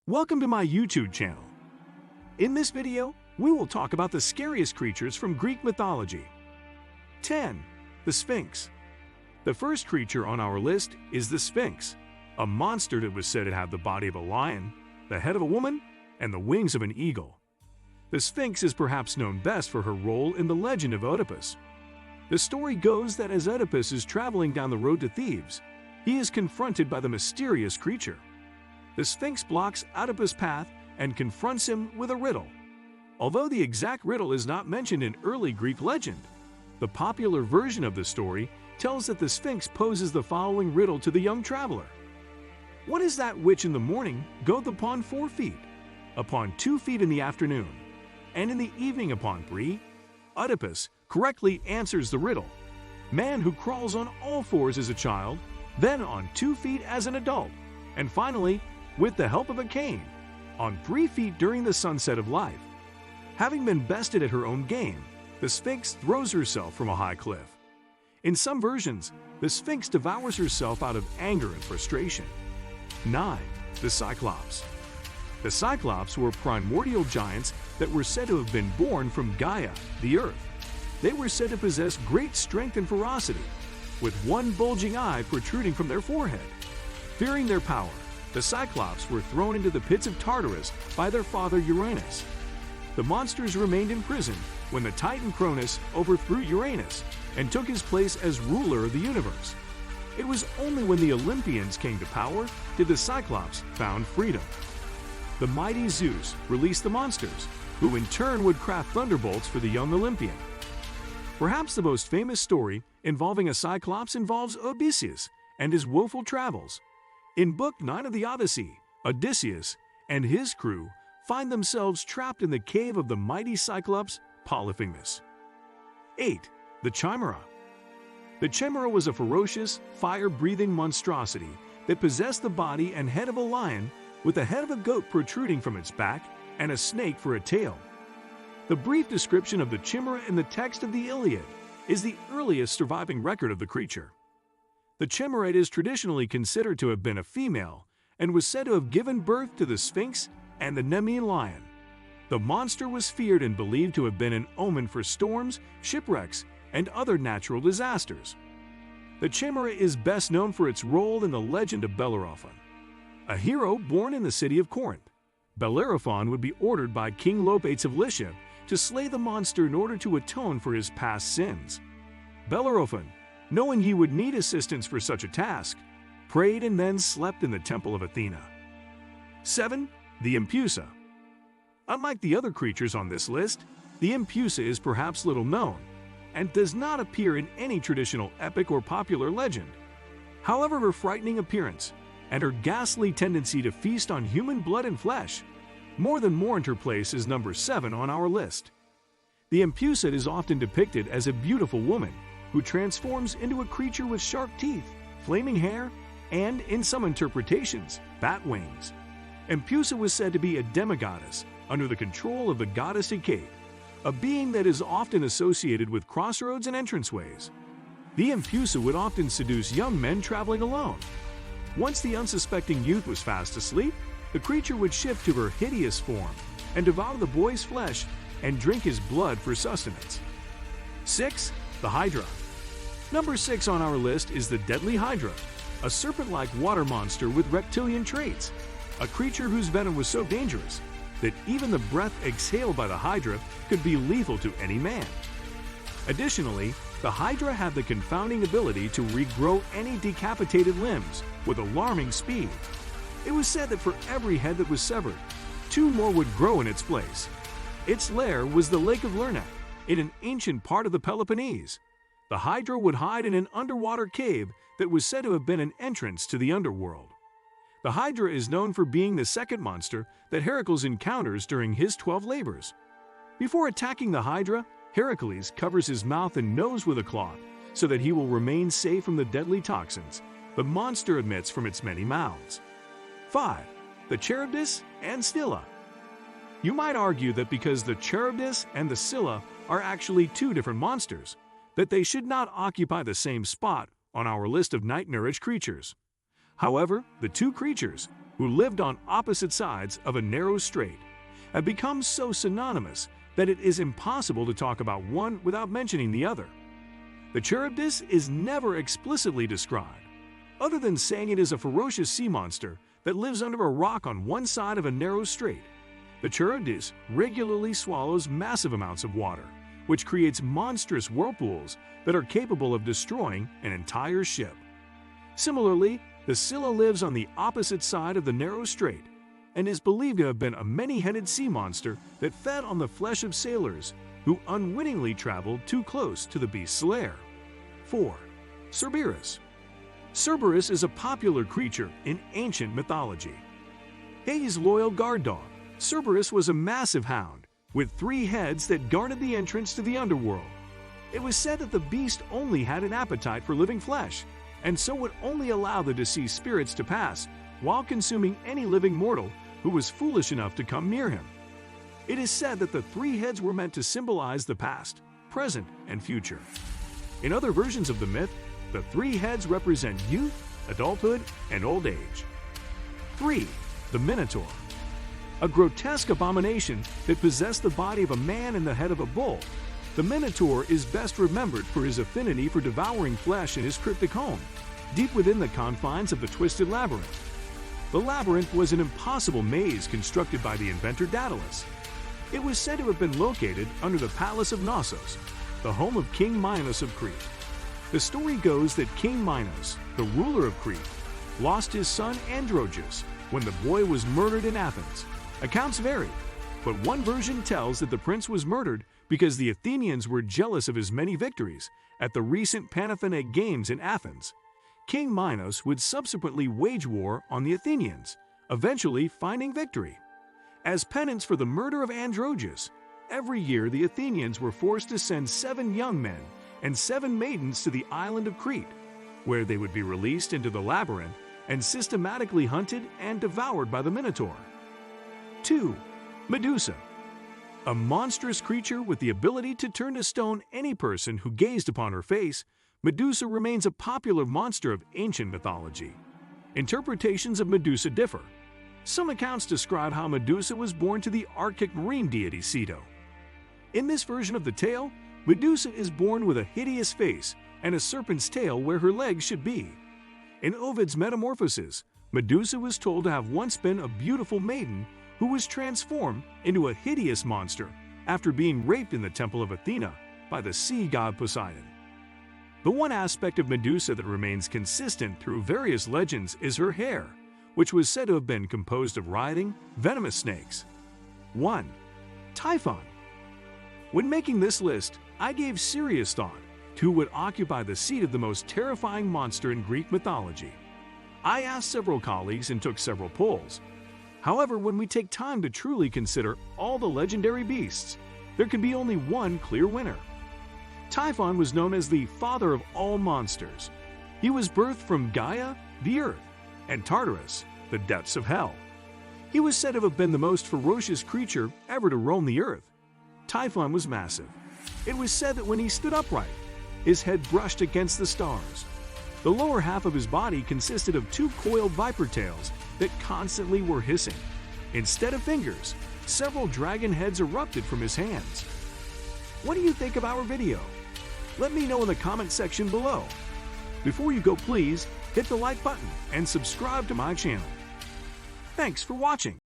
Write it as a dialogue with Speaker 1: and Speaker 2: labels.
Speaker 1: Welcome to my YouTube channel. In this video, we will talk about the scariest creatures from Greek mythology. 10. The Sphinx. The first creature on our list is the Sphinx, a monster that was said to have the body of a lion, the head of a woman, and the wings of an eagle. The Sphinx is perhaps known best for her role in the legend of Oedipus. The story goes that as Oedipus is traveling down the road to Thebes, he is confronted by the mysterious creature. The Sphinx blocks Oedipus' path and confronts him with a riddle. Although the exact riddle is not mentioned in early Greek legend, the popular version of the story tells that the Sphinx poses the following riddle to the young traveler. What is that which in the morning goeth upon 4 feet, upon 2 feet in the afternoon, and in the evening upon 3? Oedipus correctly answers the riddle. Man who crawls on all 4s as a child, then on 2 feet as an adult, and finally, with the help of a cane, on 3 feet during the sunset of life. Having been bested at her own game, the Sphinx throws herself from a high cliff. In some versions, the Sphinx devours herself out of anger and frustration. 9. The Cyclops. The Cyclops were primordial giants that were said to have been born from Gaia, the earth. They were said to possess great strength and ferocity, with one bulging eye protruding from their forehead. Fearing their power, the Cyclops were thrown into the pits of Tartarus by their father Uranus. The monsters remained in prison when the Titan Cronus overthrew Uranus and took his place as ruler of the universe. It was only when the Olympians came to power did the Cyclops found freedom. The mighty Zeus released the monsters, who in turn would craft thunderbolts for the young Olympian. Perhaps the most famous story involving a Cyclops involves Odysseus and his woeful travels. In Book 9 of the Odyssey, Odysseus and his crew find themselves trapped in the cave of the mighty Cyclops Polyphemus. 8. The Chimera. The chimera was a ferocious, fire-breathing monstrosity that possessed the body and head of a lion with the head of a goat protruding from its back and a snake for a tail. The brief description of the chimera in the text of the Iliad is the earliest surviving record of the creature. The chimera is traditionally considered to have been a female and was said to have given birth to the Sphinx and the Nemean lion. The monster was feared and believed to have been an omen for storms, shipwrecks, and other natural disasters. The chimera is best known for its role in the legend of Bellerophon, a hero born in the city of Corinth. Bellerophon would be ordered by King Lopates of Lycia to slay the monster in order to atone for his past sins. Bellerophon, knowing he would need assistance for such a task, prayed and then slept in the temple of Athena. 7. The empusa. Unlike the other creatures on this list, the empusa is perhaps little known and does not appear in any traditional epic or popular legend. However, her frightening appearance and her ghastly tendency to feast on human blood and flesh more than warrant her place as number 7 on our list. The empusa is often depicted as a beautiful woman who transforms into a creature with sharp teeth, flaming hair, and, in some interpretations, bat wings. Empusa was said to be a demigoddess under the control of the goddess Hecate, a being that is often associated with crossroads and entranceways. The empusa would often seduce young men traveling alone. Once the unsuspecting youth was fast asleep, the creature would shift to her hideous form and devour the boy's flesh and drink his blood for sustenance. 6. The Hydra. Number 6 on our list is the deadly Hydra, a serpent-like water monster with reptilian traits, a creature whose venom was so dangerous that even the breath exhaled by the Hydra could be lethal to any man. Additionally, the Hydra had the confounding ability to regrow any decapitated limbs with alarming speed. It was said that for every head that was severed, 2 more would grow in its place. Its lair was the Lake of Lernac, in an ancient part of the Peloponnese. The Hydra would hide in an underwater cave that was said to have been an entrance to the underworld. The Hydra is known for being the second monster that Heracles encounters during his 12 labors. Before attacking the Hydra, Heracles covers his mouth and nose with a cloth so that he will remain safe from the deadly toxins the monster emits from its many mouths. 5. The Charybdis and Scylla. You might argue that because the Charybdis and the Scylla are actually 2 different monsters, that they should not occupy the same spot on our list of nightmarish creatures. However, the 2 creatures, who lived on opposite sides of a narrow strait, have become so synonymous that it is impossible to talk about one without mentioning the other. The Charybdis is never explicitly described, other than saying it is a ferocious sea monster that lives under a rock on one side of a narrow strait. The Charybdis regularly swallows massive amounts of water, which creates monstrous whirlpools that are capable of destroying an entire ship. Similarly, the Scylla lives on the opposite side of the narrow strait and is believed to have been a many-headed sea monster that fed on the flesh of sailors who unwittingly traveled too close to the beast's lair. 4. Cerberus. Cerberus is a popular creature in ancient mythology. Hades' loyal guard dog, Cerberus was a massive hound with 3 heads that guarded the entrance to the underworld. It was said that the beast only had an appetite for living flesh, and so would only allow the deceased spirits to pass while consuming any living mortal who was foolish enough to come near him. It is said that the 3 heads were meant to symbolize the past, present, and future. In other versions of the myth, the 3 heads represent youth, adulthood, and old age. 3. The Minotaur. A grotesque abomination that possessed the body of a man and the head of a bull, the Minotaur is best remembered for his affinity for devouring flesh in his cryptic home, deep within the confines of the Twisted Labyrinth. The labyrinth was an impossible maze constructed by the inventor Daedalus. It was said to have been located under the palace of Knossos, the home of King Minos of Crete. The story goes that King Minos, the ruler of Crete, lost his son Androgeus when the boy was murdered in Athens. Accounts vary, but one version tells that the prince was murdered because the Athenians were jealous of his many victories at the recent Panathenaic Games in Athens. King Minos would subsequently wage war on the Athenians, eventually finding victory. As penance for the murder of Androgeus, every year the Athenians were forced to send 7 young men and 7 maidens to the island of Crete, where they would be released into the labyrinth and systematically hunted and devoured by the Minotaur. 2. Medusa. A monstrous creature with the ability to turn to stone any person who gazed upon her face, Medusa remains a popular monster of ancient mythology. Interpretations of Medusa differ. Some accounts describe how Medusa was born to the Arctic marine deity Ceto. In this version of the tale, Medusa is born with a hideous face and a serpent's tail where her legs should be. In Ovid's Metamorphoses, Medusa was told to have once been a beautiful maiden who was transformed into a hideous monster after being raped in the temple of Athena by the sea god Poseidon. The one aspect of Medusa that remains consistent through various legends is her hair, which was said to have been composed of writhing, venomous snakes. 1. Typhon. When making this list, I gave serious thought to who would occupy the seat of the most terrifying monster in Greek mythology. I asked several colleagues and took several polls. However, when we take time to truly consider all the legendary beasts, there can be only one clear winner. Typhon was known as the father of all monsters. He was birthed from Gaia, the earth, and Tartarus, the depths of hell. He was said to have been the most ferocious creature ever to roam the earth. Typhon was massive. It was said that when he stood upright, his head brushed against the stars. The lower half of his body consisted of 2 coiled viper tails that constantly were hissing. Instead of fingers, several dragon heads erupted from his hands. What do you think of our video? Let me know in the comment section below. Before you go, please hit the like button and subscribe to my channel. Thanks for watching.